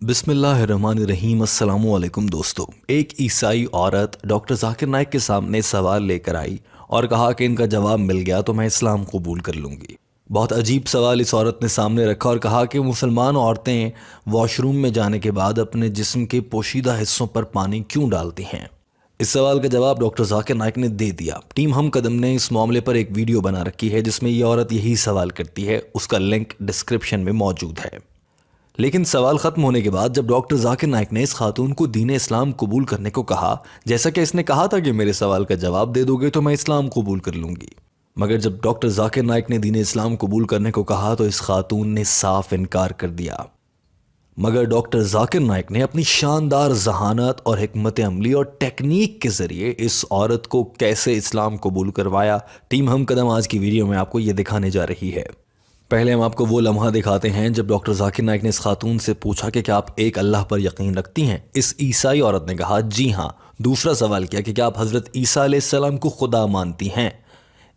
बिस्मिल्लाहिर्रहमानिर्रहीम। अस्सलामु अलैकुम दोस्तों। एक ईसाई औरत डॉक्टर जाकिर नाइक के सामने सवाल लेकर आई और कहा कि इनका जवाब मिल गया तो मैं इस्लाम कबूल कर लूँगी। बहुत अजीब सवाल इस औरत ने सामने रखा और कहा कि मुसलमान औरतें वॉशरूम में जाने के बाद अपने जिस्म के पोशीदा हिस्सों पर पानी क्यों डालती हैं। इस सवाल का जवाब डॉक्टर जाकिर नाइक ने दे दिया। टीम हम कदम ने इस मामले पर एक वीडियो बना रखी है जिसमें यह औरत यही सवाल करती है। उसका लिंक डिस्क्रिप्शन में मौजूद है। लेकिन सवाल ख़त्म होने के बाद जब डॉक्टर जाकिर नाइक ने इस खातून को दीन इस्लाम कबूल करने को कहा, जैसा कि इसने कहा था कि मेरे सवाल का जवाब दे दोगे तो मैं इस्लाम कबूल कर लूँगी, मगर जब डॉक्टर जाकिर नाइक ने दीन इस्लाम कबूल करने को कहा तो इस खातून ने साफ इनकार कर दिया। मगर डॉक्टर जाकिर नाइक ने अपनी शानदार जहानत और हिकमत अमली और टेक्निक के ज़रिए इस औरत को कैसे इस्लाम कबूल करवाया, टीम हम कदम आज की वीडियो में आपको ये दिखाने जा रही है। पहले हम आपको वो लम्हा दिखाते हैं जब डॉक्टर जाकिर नाइक ने इस खातून से पूछा कि क्या आप एक अल्लाह पर यकीन रखती हैं। इस ईसाई औरत ने कहा जी हाँ। दूसरा सवाल किया कि क्या आप हज़रत ईसा अलैहिस्सलाम को खुदा मानती हैं।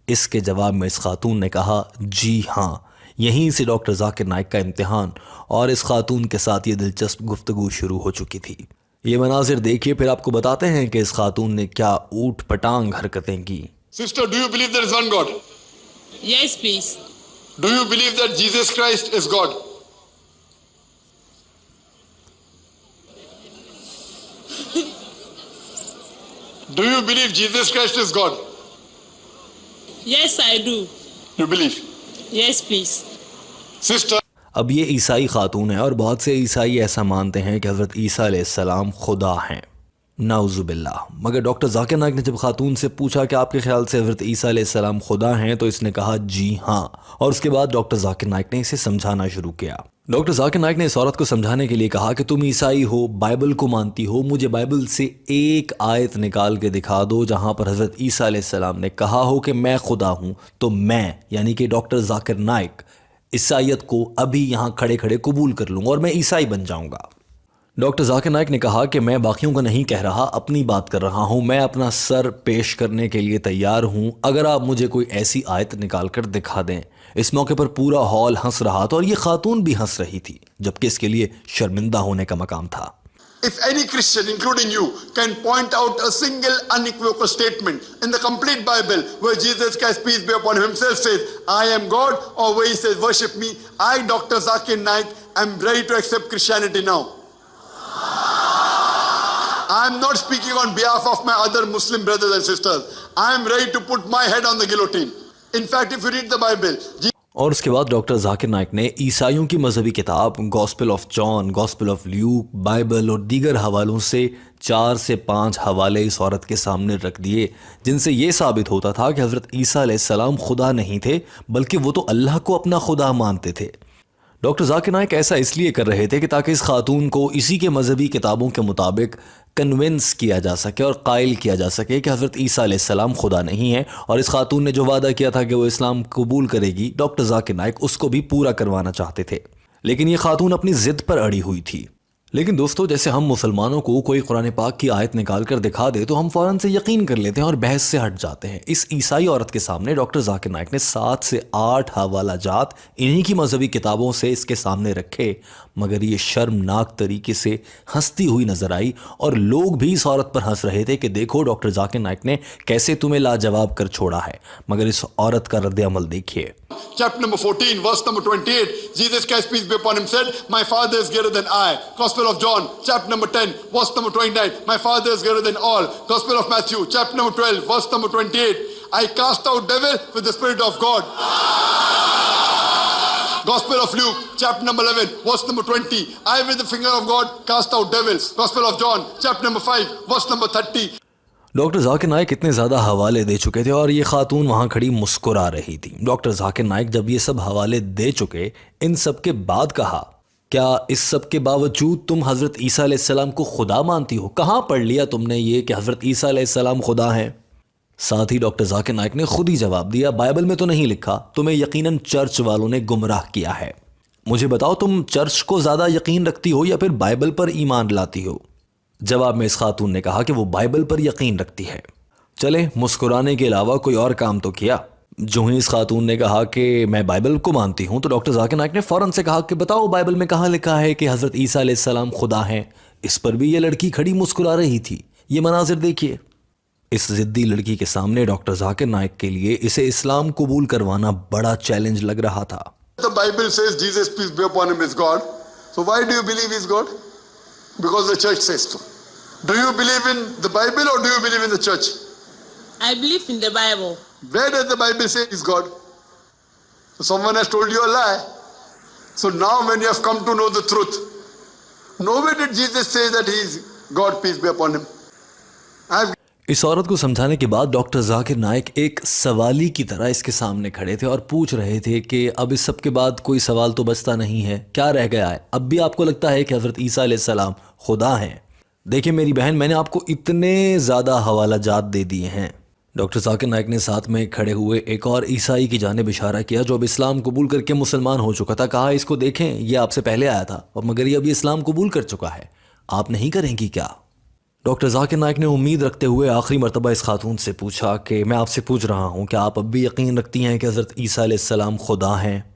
इसके जवाब में इस खातून ने कहा जी हाँ। यहीं से डॉक्टर जाकिर नाइक का इम्तिहान और इस खातून के साथ ये दिलचस्प गुफ्तगू शुरू हो चुकी थी। ये मनाजिर देखिए, फिर आपको बताते हैं कि इस खातून ने क्या ऊट पटांग हरकतें की। Sister, do you believe there is one God? Yes, please. Do you believe that Jesus Christ is God? Do you believe Jesus Christ is God? Yes, I do. You believe? Yes, please. Sister, अब ये ईसाई खातून है और बहुत से ईसाई ऐसा मानते हैं कि हज़रत ईसा अलैहिस्सलाम खुदा हैं, नाउज़ुबिल्लाह। मगर डॉक्टर जाकिर नाइक ने जब खातून से पूछा कि आपके ख्याल से हज़रत ईसा अलैहिस्सलाम खुदा हैं तो इसने कहा जी हाँ। और उसके बाद डॉक्टर जाकिर नाइक ने इसे समझाना शुरू किया। डॉक्टर जाकिर नाइक ने इस औरत को समझाने के लिए कहा कि तुम ईसाई हो, बाइबल को मानती हो, मुझे बाइबल से एक आयत निकाल के दिखा दो जहाँ पर हज़रत ईसा अलैहिस्सलाम ने कहा हो कि मैं खुदा हूँ, तो मैं यानी कि डॉक्टर जाकिर नाइक ईसाईयत को अभी यहाँ खड़े खड़े कबूल कर लूँगा और मैं ईसाई बन जाऊँगा। डॉक्टर जाकिर नाइक ने कहा कि मैं बाकियों का नहीं कह रहा, अपनी बात कर रहा हूँ। मैं अपना सर पेश करने के लिए तैयार हूँ अगर आप मुझे कोई ऐसी आयत निकाल कर दिखा दें। इस मौके पर पूरा हॉल हंस रहा था और ये खातून भी हंस रही थी, जबकि इसके लिए शर्मिंदा होने का मकाम था। if any Christian, including you, can point out a single unequivocal statement in the complete Bible where Jesus Christ, peace be upon him, himself says, I am God, or where he says, worship me, I, Dr. Zakir Naik, am ready to accept Christianity now. I am not speaking on behalf of my other Muslim brothers and sisters. I am ready to put my head on the guillotine. In fact, if you read the Bible, और उसके बाद doctor Zakir Naik ने ईसाइयों की मजहबी किताब gospel of John, gospel of Luke, Bible और दीगर हवालों से 4 से 5 हवाले इस औरत के सामने रख दिए, जिनसे ये साबित होता था कि हज़रत ईसा अलैहिस्सलाम खुदा नहीं थे, बल्कि वो तो अल्लाह को अपना खुदा मानते थे। डॉक्टर जाकिर नाइक ऐसा इसलिए कर रहे थे कि ताकि इस खातून को इसी के मजहबी किताबों के मुताबिक कन्विंस किया जा सके और कायल किया जा सके कि हज़रत ईसा अलैहिस्सलाम खुदा नहीं है। और इस खातून ने जो वादा किया था कि वो इस्लाम कबूल करेगी, डॉक्टर जाकिर नाइक उसको भी पूरा करवाना चाहते थे। लेकिन ये खातून अपनी ज़िद पर अड़ी हुई थी। लेकिन दोस्तों, जैसे हम मुसलमानों को कोई कुरान पाक की आयत निकाल कर दिखा दे तो हम फ़ौरन से यकीन कर लेते हैं और बहस से हट जाते हैं। इस ईसाई औरत के सामने डॉक्टर जाकिर नाइक ने 7 से 8 हवाला जात इन्हीं की मजहबी किताबों से इसके सामने रखे, मगर ये शर्मनाक तरीके से हंसती हुई नजर आई और लोग भी इस औरत पर हंस रहे थे कि देखो डॉक्टर जाकिर नाइक ने कैसे तुम्हें लाजवाब कर छोड़ा है। मगर इस औरत का रद्द अमल देखिए। chapter number 14, verse number 28, Jesus Christ, peace be upon him, said, my Father is greater than I. Gospel of John, chapter number 10, verse number 29, my Father is greater than all. Gospel of Matthew, chapter number 12, verse number 28, I cast out devil with the Spirit of God. Gospel of Luke, chapter number 11, verse number 20, I with the finger of God cast out devils. Gospel of John, chapter number 5, verse number 30. Doctor Zakir Naik इतने ज़्यादा हवाले दे चुके थे और ये खातून वहाँ खड़ी मुस्कुरा रही थी। डॉक्टर जाकिर नाइक जब ये सब हवाले दे चुके, इन सब के बाद कहा, क्या इस सब के बावजूद तुम हज़रत ईसा अलैहिस्सलाम को खुदा मानती हो? कहाँ पढ़ लिया तुमने ये कि हज़रत ईसा अलैहिस्सलाम खुदा हैं? साथ ही डॉक्टर जाकिर नाइक ने खुद ही जवाब दिया, बाइबल में तो नहीं लिखा, तुम्हें यकीनन चर्च वालों ने गुमराह किया है। मुझे बताओ, तुम चर्च को ज़्यादा यकीन रखती हो या फिर बाइबल पर ईमान लाती हो? जवाब में इस खातून ने कहा कि वो बाइबल पर यकीन रखती है। चले, मुस्कुराने के अलावा कोई और काम तो किया। जो ही इस खातून ने कहा कि मैं बाइबल को मानती हूँ तो डॉक्टर जाकिर नाइक ने फ़ौरन से कहा कि बताओ बाइबल में कहाँ लिखा है कि हज़रत ईसा अलैहिस्सलाम खुदा हैं। इस पर भी ये लड़की खड़ी मुस्कुरा रही थी। ये मनाजिर देखिए। इस ज़िद्दी लड़की के सामने डॉक्टर जाकिर नाइक के लिए इसे इस्लाम कबूल करवाना बड़ा चैलेंज लग रहा था। The Bible says Jesus, peace be upon him, is God. So why do you believe he's God? Because the church says so. Do you believe in the Bible or do you believe in the church? I believe in the Bible. Where does the Bible say he's God? So someone has told you a lie. So now when you have come to know the truth, nowhere did Jesus say that he is God, peace be upon him. I have इस औरत को समझाने के बाद doctor Zakir Naik एक सवाली की तरह इसके सामने खड़े थे और पूछ रहे थे कि अब इस सब के बाद कोई सवाल तो बचता नहीं है, क्या रह गया है? अब भी आपको लगता है कि हज़रत ईसा अलैहिस्सलाम खुदा हैं? देखिए मेरी बहन, मैंने आपको इतने ज़्यादा हवाला जात दे दिए हैं। डॉक्टर जाकिर नाइक ने साथ में खड़े हुए एक और ईसाई की जानिब इशारा किया जो अब इस्लाम कबूल करके मुसलमान हो चुका था। कहा, इसको देखें, ये आपसे पहले आया था और मगर ये अभी इस्लाम कबूल कर चुका है, आप नहीं करेंगी क्या? डॉक्टर जाकिर नाइक ने उम्मीद रखते हुए आखिरी मरतबा इस खातून से पूछा कि मैं आपसे पूछ रहा हूँ कि आप अब भी यकीन रखती हैं कि हज़रत ईसा अलैहिस्सलाम खुदा हैं?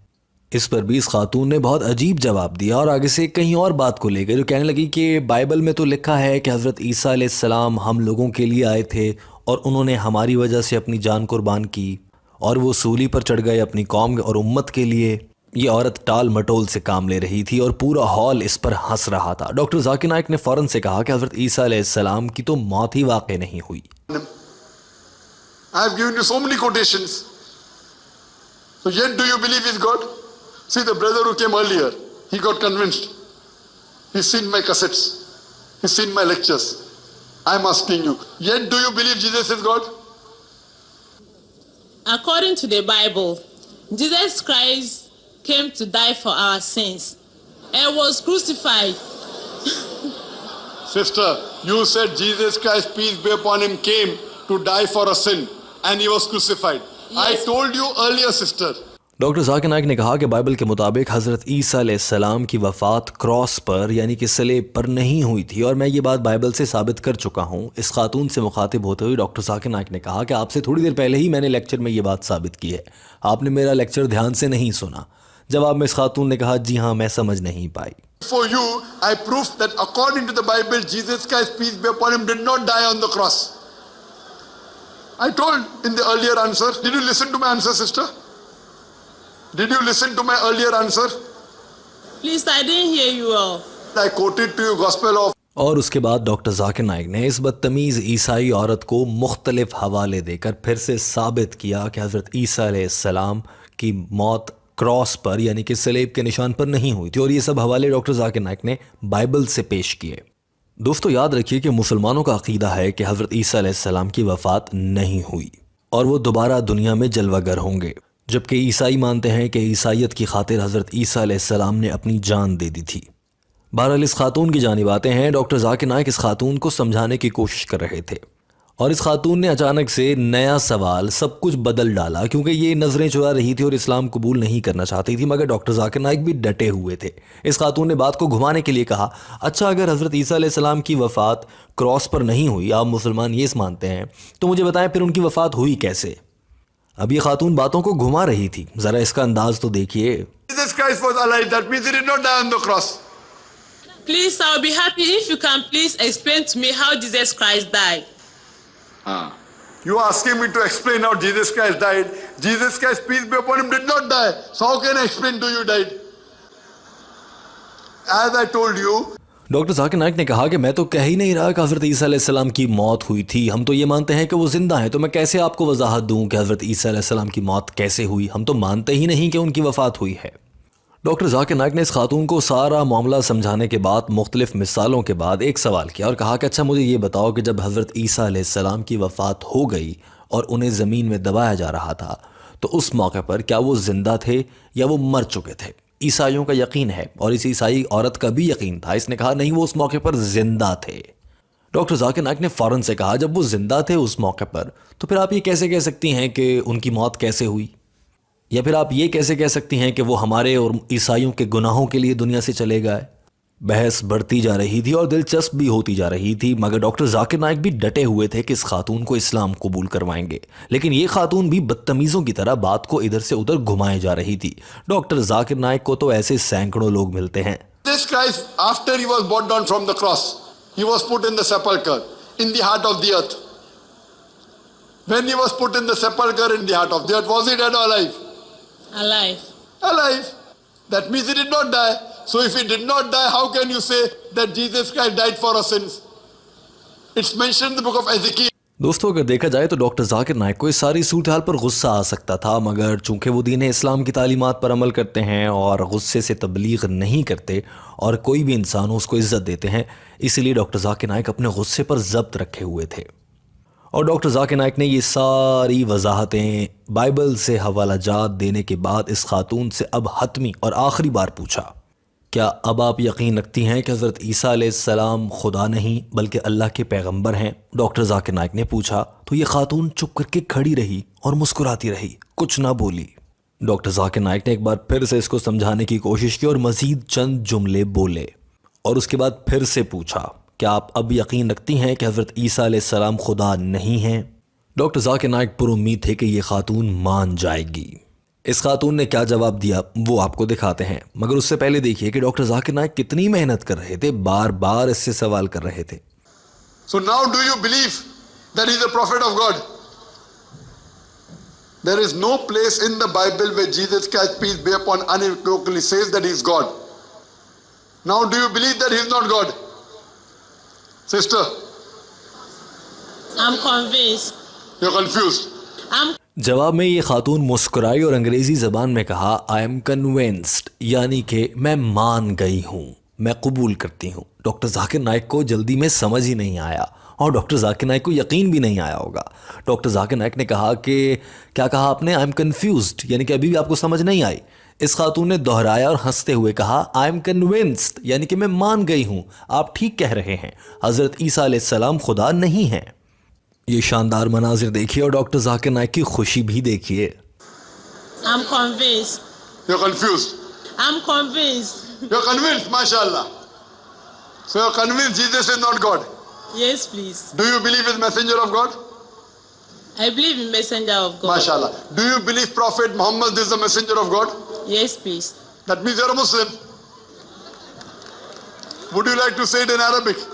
इस पर भी इस खातून ने बहुत अजीब जवाब दिया और आगे से कहीं और बात को ले गई, जो कहने लगी कि बाइबल में तो लिखा है कि हज़रत ईसा अलैहिस्सलाम हम लोगों के लिए आए थे और उन्होंने हमारी वजह से अपनी जान कुर्बान की और वो सूली पर चढ़ गए अपनी कौम और उम्मत के लिए। ये औरत टाल मटोल से काम ले रही थी और पूरा हॉल इस पर हंस रहा था। डॉक्टर जाकिर नाइक ने फ़ौरन से कहा कि हज़रत ईसा अलैहिस्सलाम की तो मौत ही वाक़ई नहीं हुई। I have given you so many quotations. So yet do you believe he's God? See the brother who came earlier, he got convinced. He's seen my cassettes. He's seen my lectures. I'm asking you, yet do you believe Jesus is God? According to the Bible, Jesus Christ came to die for our sins and was crucified. Sister, you said Jesus Christ, peace be upon him, came to die for a sin and he was crucified. I Yes. told you earlier, sister. Doctor Zakir Naik ने कहा कि Bible के मुताबिक हज़रत ईसा अलैहिस्सलाम की वफ़ात cross पर यानी कि सलेब पर नहीं हुई थी और मैं ये बात बाइबल से साबित कर चुका हूँ। इस खातून से मुखातिब होते हुए डॉक्टर जाकिर नाइक ने कहा कि आपसे थोड़ी देर पहले ही मैंने लेक्चर में ये बात साबित की है, आपने मेरा लेक्चर ध्यान से नहीं सुना। जवाब में इस खातून ने कहा, जी हाँ, मैं समझ नहीं पाई। For you, I proved that according to the Bible, Jesus Christ, peace be upon him, did not die on the cross. I told in the earlier answer. Did you listen to my answer, sister? Did you listen to my earlier answer? Please, I didn't hear you all. I quoted to you Gospel of और उसके बाद doctor Zakir Naik ने इस बदतमीज़ ईसाई औरत को मुख्तलिफ हवाले देकर फिर से साबित किया कि हज़रत ईसा अलैहिस्सलाम की मौत क्रॉस पर यानी कि सलेब के निशान पर नहीं हुई थी और ये सब हवाले डॉक्टर जाकिर नाइक ने बाइबल से पेश किए। दोस्तों याद रखिए कि मुसलमानों का अकीदा है कि हज़रत ईसा अलैहिस्सलाम की वफ़ात नहीं हुई और वो दोबारा दुनिया में जलवागर होंगे, जबकि ईसाई मानते हैं कि ईसाइयत की खातिर हज़रत ईसा अलैहिस्सलाम ने अपनी जान दे दी थी। बहरहाल इस खातून की जानिब आते हैं। डॉक्टर जाकिर नाइक इस खातून को समझाने की कोशिश कर रहे थे और इस खातून ने अचानक से नया सवाल सब कुछ बदल डाला, क्योंकि ये नज़रें चुरा रही थी और इस्लाम कबूल नहीं करना चाहती थी, मगर डॉक्टर जाकिर नाइक भी डटे हुए थे। इस खातून ने बात को घुमाने के लिए कहा, अच्छा अगर हज़रत ईसा अलैहिस्सलाम की वफ़ात क्रॉस पर नहीं हुई, आप मुसलमान ये मानते हैं, तो मुझे बताएं फिर उनकी वफ़ात हुई कैसे? अब ये खातून बातों को घुमा रही थी, ज़रा इसका अंदाज तो देखिए। Jesus Christ was alive. That means he did not die on the cross. Please, I'll be happy if you can please explain to me how Jesus Christ died. You are asking me to explain how Jesus Christ died. Jesus Christ, peace be upon him, did not die. So how can I explain to you died? As I told you, doctor Zakir Naik ने कहा कि मैं तो कह ही नहीं रहा कि हज़रत ईसा अलैहिस्सलाम की मौत हुई थी, हम तो ये मानते हैं कि वो ज़िंदा हैं, तो मैं कैसे आपको वजाहत दूं कि हज़रत ईसा अलैहिस्सलाम की मौत कैसे हुई? हम तो मानते ही नहीं कि उनकी वफ़ात हुई है। डॉक्टर जाकिर नाइक ने इस खातून को सारा मामला समझाने के बाद मुख्तलिफ मिसालों के बाद एक सवाल किया और कहा कि अच्छा मुझे ये बताओ कि जब हज़रत ईसा अलैहिस्सलाम की वफ़ात हो गई और उन्हें ज़मीन में दबाया जा रहा था, तो उस मौके पर क्या वो ज़िंदा थे या वो मर चुके थे? ईसाइयों का यकीन है और इस ईसाई औरत का भी यकीन था। इसने कहा नहीं, वो उस मौके पर ज़िंदा थे। डॉक्टर जाकिर नाइक ने फ़ौरन से कहा, जब वो ज़िंदा थे उस मौके पर, तो फिर आप ये कैसे कह सकती हैं कि उनकी मौत कैसे हुई? या फिर आप ये कैसे कह सकती हैं कि वो हमारे और ईसाइयों के गुनाहों के लिए दुनिया से चले गए? बहस बढ़ती जा रही थी और दिलचस्प भी होती जा रही थी, मगर डॉक्टर जाकिर नाइक भी डटे हुए थे कि इस खातून को इस्लाम कबूल करवाएंगे। लेकिन ये खातून भी बदतमीज़ों की तरह बात को इधर से उधर घुमाए जा रही थी। डॉक्टर जाकिर नाइक को तो ऐसे सैकड़ों लोग मिलते हैं। Jesus Christ, after he was brought down from the cross, he was put in the sepulchre, in the heart of the earth. When he was put in the sepulchre in the heart of the earth, was he dead or alive? Alive. Alive. That means he did not die. So if he did not die, how can you say that Jesus Christ died for our sins? It's mentioned in the book of Ezekiel. दोस्तों, अगर देखा जाए तो doctor Zakir Naik को इस सारी सूरत हाल पर गुस्सा आ सकता था, मगर चूंकि वो दीन इस्लाम की तालीमात पर अमल करते हैं और गुस्से से तबलीग नहीं करते और कोई भी इंसान उसको इज्जत देते हैं, इसीलिए डॉक्टर जाकिर नाइक अपने गुस्से पर जब्त रखे हुए थे। और डॉक्टर जाकिर नाइक ने ये सारी वजाहतें बाइबल से हवाला जात देने के बाद इस खातून से अब हतमी और आखिरी बार पूछा, क्या अब आप यकीन रखती हैं कि हज़रत ईसा अलैहिस्सलाम खुदा नहीं बल्कि अल्लाह के पैगंबर हैं? डॉक्टर जाकिर नाइक ने पूछा तो ये खातून चुप करके खड़ी रही और मुस्कुराती रही, कुछ ना बोली। डॉक्टर जाकिर नाइक ने एक बार फिर से इसको समझाने की कोशिश की और मज़ीद चंद जुमले बोले और उसके बाद फिर से पूछा, क्या आप अब यकीन रखती हैं कि हज़रत ईसा अलैहिस्सलाम खुदा नहीं हैं? डॉक्टर जाकिर नाइक पुरुम्मीद थे कि ये खातून मान जाएगी। इस खातून ने क्या जवाब दिया वो आपको दिखाते हैं, मगर उससे पहले देखिए कि डॉक्टर जाकिर नाइक कितनी मेहनत कर रहे थे, बार बार इससे सवाल कर रहे थे। So now do you believe that he is a prophet of God? There is no place in the Bible where Jesus Christ, peace be upon, unequivocally says that he is God. Now do you believe that he is not God? Sister, I'm convinced. you're confused. I'm जवाब में ये खातून मुस्कुराई और अंग्रेजी ज़बान में कहा, I am convinced, यानी कि मैं मान गई हूँ, मैं कबूल करती हूँ। डॉक्टर जाकिर नाइक को जल्दी में समझ ही नहीं आया और डॉक्टर जाकिर नाइक को यकीन भी नहीं आया होगा। डॉक्टर जाकिर नाइक ने कहा कि क्या कहा आपने? आई एम कन्फ्यूज्ड, यानी कि अभी भी आपको समझ नहीं आई। इस खातून ने दोहराया और हंसते हुए कहा, आई एम कन्विंस्ड, यानी कि मैं मान गई हूँ, आप ठीक कह रहे हैं, हज़रत ईसा अलैहिस्सलाम खुदा नहीं हैं। ये शानदार मनाजिर देखिए और डॉक्टर जाकिर नाइक की खुशी भी देखिए। I'm convinced. You're confused. I'm convinced. You're convinced, mashallah. So you're convinced Jesus is not God. Yes, please. Do you believe he's messenger of God? I believe in messenger of God. Mashallah. Do you believe Prophet Muhammad is the messenger of God? Yes, please. That means you're a Muslim. Would you like to say it in Arabic?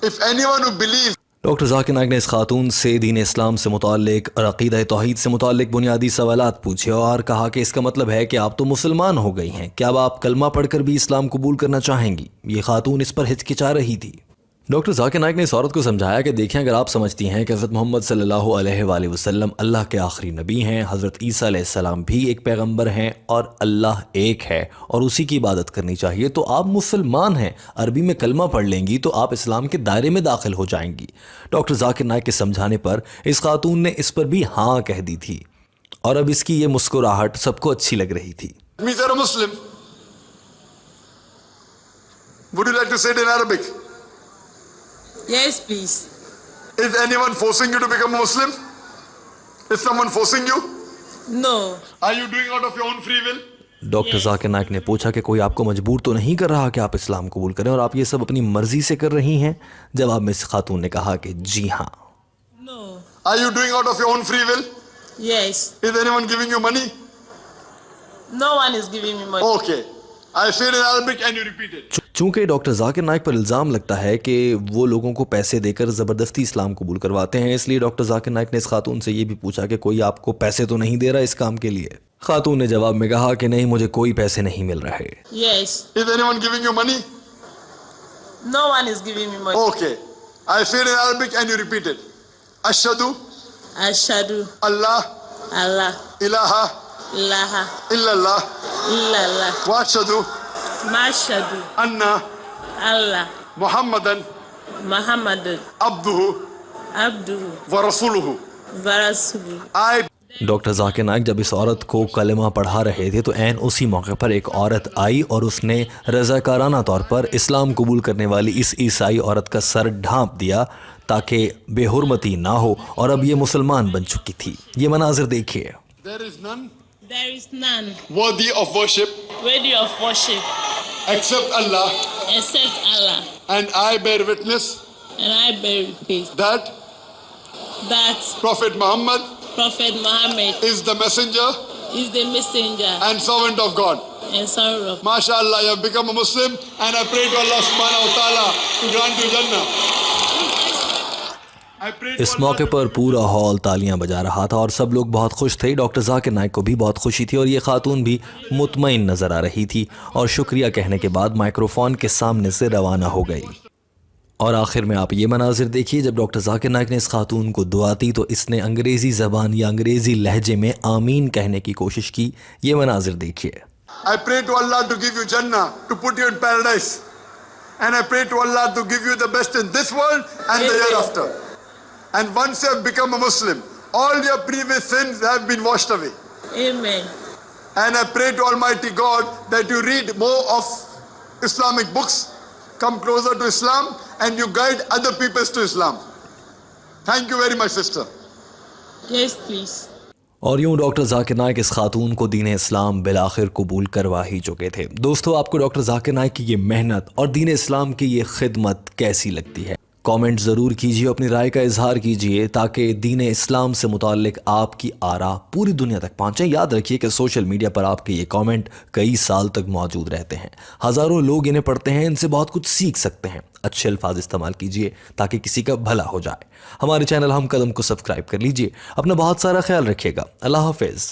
If anyone who believes doctor Zakir Naik ने इस खातून से दीन इस्लाम से मुतालिक और अक़ीदा तौहीद से मुतालिक बुनियादी सवालात पूछे और कहा कि इसका मतलब है कि आप तो मुसलमान हो गई हैं, क्या अब आप कलमा पढ़कर भी इस्लाम कबूल करना चाहेंगी? ये खातून इस पर हिचकिचा रही थी। डॉक्टर जाकिर नाइक ने इस औरत को समझाया कि देखें, अगर आप समझती हैं कि हज़रत मोहम्मद सल्लल्लाहु अलैहि वसल्लम अल्लाह के आखिरी नबी हैं, हज़रत ईसा अलैहिस्सलाम भी एक पैगंबर हैं और अल्लाह एक है और उसी की इबादत करनी चाहिए, तो आप मुसलमान हैं, अरबी में कलमा पढ़ लेंगी तो आप इस्लाम के दायरे में दाखिल हो जाएंगी। डॉक्टर जाकिर नाइक के समझाने पर इस खातून ने इस पर भी हाँ कह दी थी और अब इसकी ये मुस्कुराहट सबको अच्छी लग रही थी। means you're a Muslim. Would you like to say it in Arabic? Yes, please. Is anyone forcing you to become a Muslim? Is someone forcing you? No. Are you doing out of your own free will? Doctor Zakir Naik ने पूछा कि कोई आपको मजबूर तो नहीं कर रहा कि आप इस्लाम कबूल करें और आप ये सब अपनी मर्जी से कर रही हैं? जवाब में इस खातून ने कहा कि जी हाँ। No. Are you doing out of your own free will? Yes. Is anyone giving you money? No one is giving me money. Okay. I say it in Arabic and you repeat it. चूंकि doctor Zakir Naik पर इल्ज़ाम लगता है कि वो लोगों को पैसे देकर ज़बरदस्ती इस्लाम कबूल करवाते हैं, इसलिए डॉक्टर जाकिर नाइक ने इस खातून से ये भी पूछा कि कोई आपको पैसे तो नहीं दे रहा इस काम के लिए? खातून ने जवाब में कहा कि नहीं, मुझे कोई पैसे नहीं मिल रहे। Yes. Is anyone giving you money? No one is giving me money. Okay. I say it in Arabic and you repeat it. Ashhadu Ashhadu Allah Allah ilaha ilaha illallah illallah wa ashhadu mashhadu anna Allah Muhammadan Muhammadun abduhu abduhu wa rasuluhu. wa rasuluhu. I doctor Zakir Naik जब इस औरत को कलमा पढ़ा रहे थे तो ऐन उसी मौके पर एक औरत आई और उसने रज़ाकाराना तौर पर इस्लाम कबूल करने वाली इस ईसाई औरत का सर ढांप दिया ताकि बेहुरमती ना हो और अब ये मुसलमान बन चुकी थी। ये मनाजिर देखिए। there is none There is none worthy of worship worthy of worship except Allah, except Allah, and I bear witness and I bear witness that that Prophet Muhammad Prophet Muhammad is the messenger is the messenger and servant of God. and son of MashaAllah, you have become a Muslim, and I pray to Allah subhanahu wa ta'ala to grant you Jannah. I pray to इस Allah मौके to पर give you पूरा hall तालियां बजा रहा था और सब लोग बहुत खुश थे। डॉक्टर जाकिर नाइक को भी बहुत खुशी थी और ये खातून भी मुतमईन नजर आ रही थी और शुक्रिया कहने के बाद माइक्रोफोन के सामने से रवाना हो गई। और आखिर में आप ये मनाजिर देखिए, जब डॉक्टर जाकिर नाइक ने इस खातून को दुआ दी तो इसने अंग्रेज़ी ज़बान या अंग्रेज़ी लहजे में आमीन कहने की कोशिश की। ये मनाजिर देखिए। I pray to Allah to give you Jannah, to put you in paradise. And I pray to Allah to give you the best in this world and the hereafter. And once you have become a Muslim, all your previous sins have been washed away. Amen. And I pray to Almighty God that you read more of Islamic books, come closer to Islam, and you guide other peoples to Islam. Thank you very much, sister. Yes, please. और यूं doctor Zakir Naik इस खातून को दीन इस्लाम बिलाखिर कबूल करवा ही चुके थे। दोस्तों, आपको डॉक्टर जाकिर नाइक की ये मेहनत और दीन इस्लाम की ये खिदमत कैसी लगती है? कमेंट ज़रूर कीजिए, अपनी राय का इजहार कीजिए ताकि दीन इस्लाम से मुताल्लिक आपकी आरा पूरी दुनिया तक पहुँचे। याद रखिए कि सोशल मीडिया पर आपके ये कमेंट कई साल तक मौजूद रहते हैं। हज़ारों लोग इन्हें पढ़ते हैं, इनसे बहुत कुछ सीख सकते हैं। अच्छे अल्फाज इस्तेमाल कीजिए ताकि किसी का भला हो जाए। हमारे चैनल हम कदम को सब्सक्राइब कर लीजिए। अपना बहुत सारा ख्याल रखिएगा। अल्लाह हाफिज़।